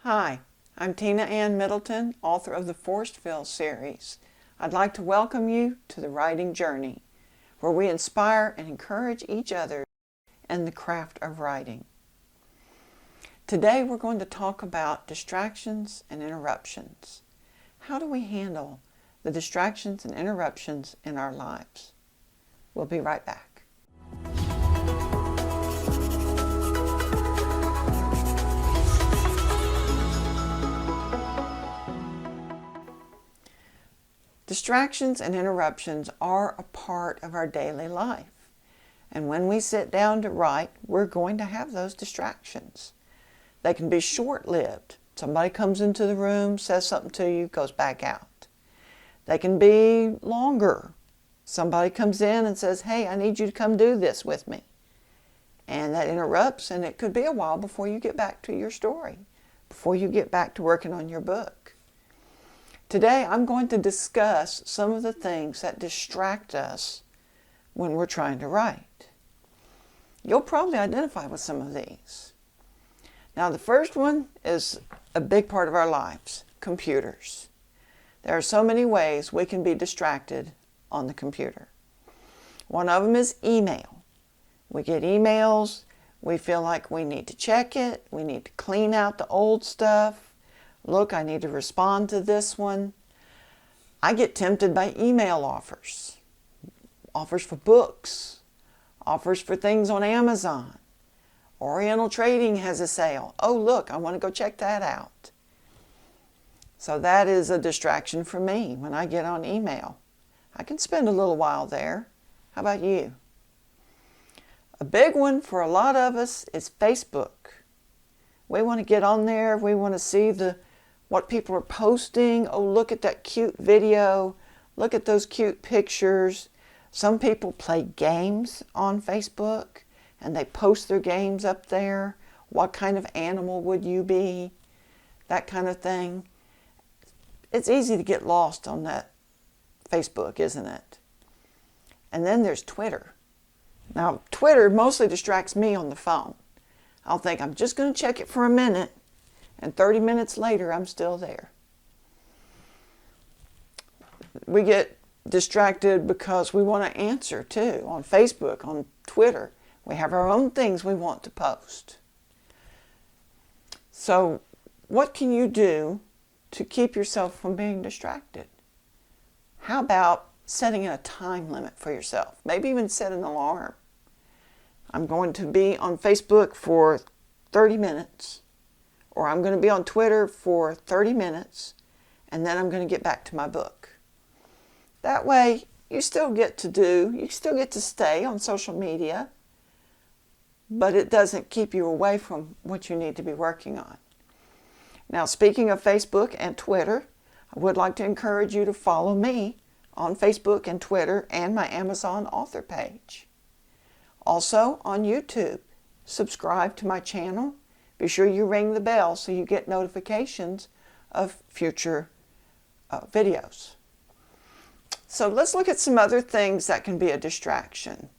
Hi, I'm Tina Ann Middleton, author of the Forestville series. I'd like to welcome you to the writing journey, where we inspire and encourage each other in the craft of writing. Today we're going to talk about distractions and interruptions. How do we handle the distractions and interruptions in our lives? We'll be right back. Distractions and interruptions are a part of our daily life. And when we sit down to write, we're going to have those distractions. They can be short-lived. Somebody comes into the room, says something to you, goes back out. They can be longer. Somebody comes in and says, hey, I need you to come do this with me. And that interrupts, and it could be a while before you get back to your story, before you get back to working on your book. Today, I'm going to discuss some of the things that distract us when we're trying to write. You'll probably identify with some of these. Now, the first one is a big part of our lives, computers. There are so many ways we can be distracted on the computer. One of them is email. We get emails, we feel like we need to check it, we need to clean out the old stuff. Look, I need to respond to this one. I get tempted by email offers. Offers for books. Offers for things on Amazon. Oriental Trading has a sale. Oh, look, I want to go check that out. So that is a distraction for me when I get on email. I can spend a little while there. How about you? A big one for a lot of us is Facebook. We want to get on there. We want to see what people are posting. Oh, look at that cute video. Look at those cute pictures. Some people play games on Facebook and they post their games up there. What kind of animal would you be? That kind of thing. It's easy to get lost on that Facebook, isn't it? And then there's Twitter. Now, Twitter mostly distracts me on the phone. I'll think I'm just going to check it for a minute, and 30 minutes later, I'm still there. We get distracted because we want to answer too. On Facebook, on Twitter, we have our own things we want to post. So what can you do to keep yourself from being distracted? How about setting a time limit for yourself? Maybe even set an alarm. I'm going to be on Facebook for 30 minutes, or I'm going to be on Twitter for 30 minutes, and then I'm going to get back to my book. That way, you still get to stay on social media, but it doesn't keep you away from what you need to be working on. Now, speaking of Facebook and Twitter, I would like to encourage you to follow me on Facebook and Twitter and my Amazon author page. Also on YouTube, subscribe to my channel. Be sure you ring the bell so you get notifications of future videos. So let's look at some other things that can be a distraction.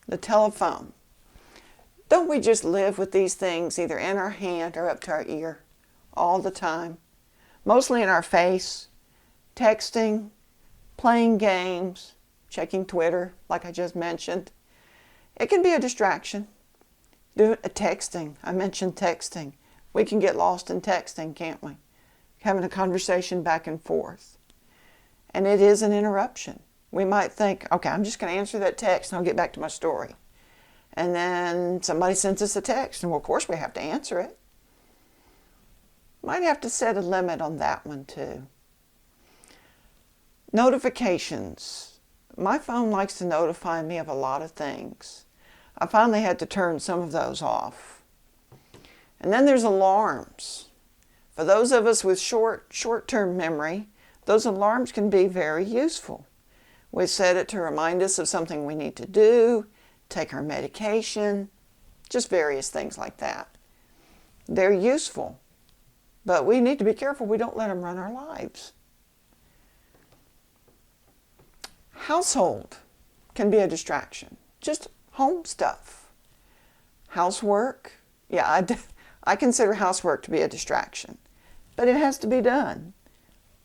The telephone. Don't we just live with these things either in our hand or up to our ear all the time? Mostly in our face, texting, playing games, checking Twitter, like I just mentioned. It can be a distraction. Texting. I mentioned texting. We can get lost in texting, can't we? Having a conversation back and forth. And it is an interruption. We might think, okay, I'm just going to answer that text and I'll get back to my story. And then somebody sends us a text, and well, of course we have to answer it. Might have to set a limit on that one too. Notifications. My phone likes to notify me of a lot of things. I finally had to turn some of those off. And then there's alarms. For those of us with short-term memory, those alarms can be very useful. We set it to remind us of something we need to do, take our medication, just various things like that. They're useful, but we need to be careful we don't let them run our lives. Household can be a distraction. Just home stuff. Housework. Yeah, I consider housework to be a distraction, but it has to be done.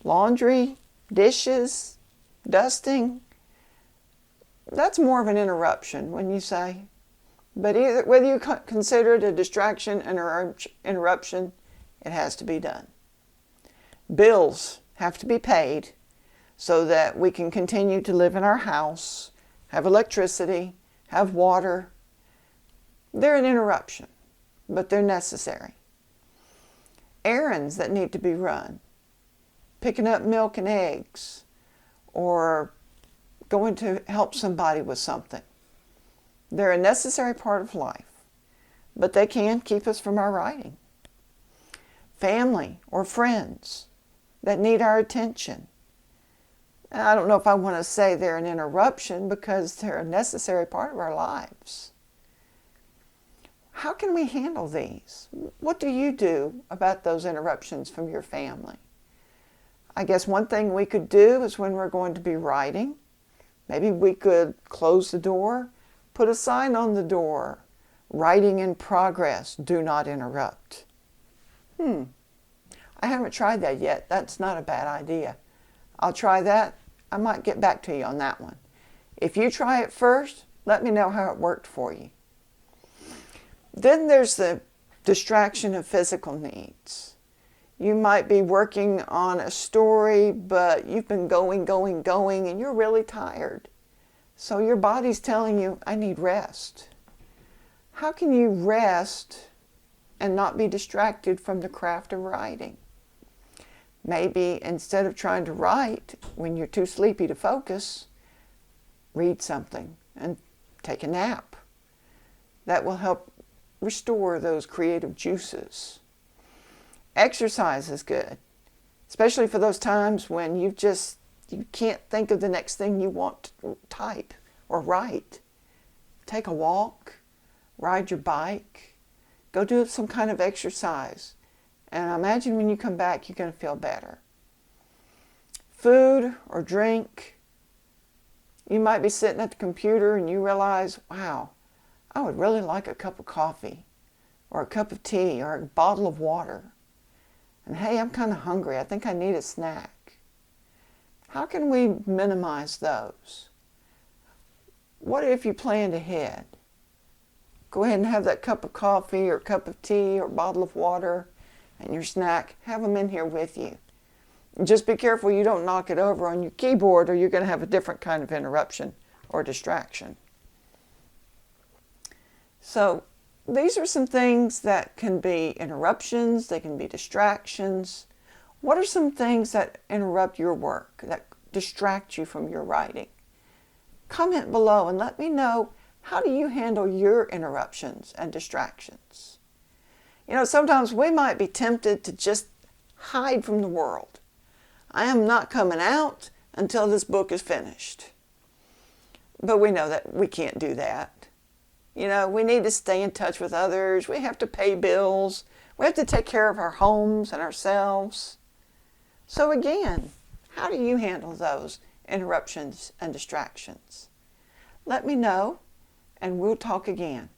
Laundry, dishes, dusting, that's more of an interruption, wouldn't you say? But whether you consider it a distraction or interruption, it has to be done. Bills have to be paid so that we can continue to live in our house, have electricity, have water. They're an interruption, but they're necessary. Errands that need to be run, picking up milk and eggs, or going to help somebody with something. They're a necessary part of life, but they can keep us from our writing. Family or friends that need our attention. And I don't know if I want to say they're an interruption because they're a necessary part of our lives. How can we handle these? What do you do about those interruptions from your family? I guess one thing we could do is when we're going to be writing, maybe we could close the door, put a sign on the door, writing in progress, do not interrupt. I haven't tried that yet. That's not a bad idea. I'll try that. I might get back to you on that one. If you try it first, let me know how it worked for you. Then there's the distraction of physical needs. You might be working on a story, but you've been going, and you're really tired. So your body's telling you, I need rest. How can you rest and not be distracted from the craft of writing? Maybe instead of trying to write when you're too sleepy to focus, read something and take a nap. That will help restore those creative juices. Exercise is good, especially for those times when you can't think of the next thing you want to type or write. Take a walk, ride your bike, go do some kind of exercise. And I imagine when you come back, you're going to feel better. Food or drink. You might be sitting at the computer and you realize, wow, I would really like a cup of coffee or a cup of tea or a bottle of water. And hey, I'm kind of hungry. I think I need a snack. How can we minimize those? What if you planned ahead? Go ahead and have that cup of coffee or cup of tea or bottle of water and your snack. Have them in here with you. And just be careful you don't knock it over on your keyboard or you're going to have a different kind of interruption or distraction. So these are some things that can be interruptions, they can be distractions. What are some things that interrupt your work, that distract you from your writing? Comment below and let me know, how do you handle your interruptions and distractions? You know, sometimes we might be tempted to just hide from the world. I am not coming out until this book is finished. But we know that we can't do that. You know, we need to stay in touch with others. We have to pay bills. We have to take care of our homes and ourselves. So again, how do you handle those interruptions and distractions? Let me know, and we'll talk again.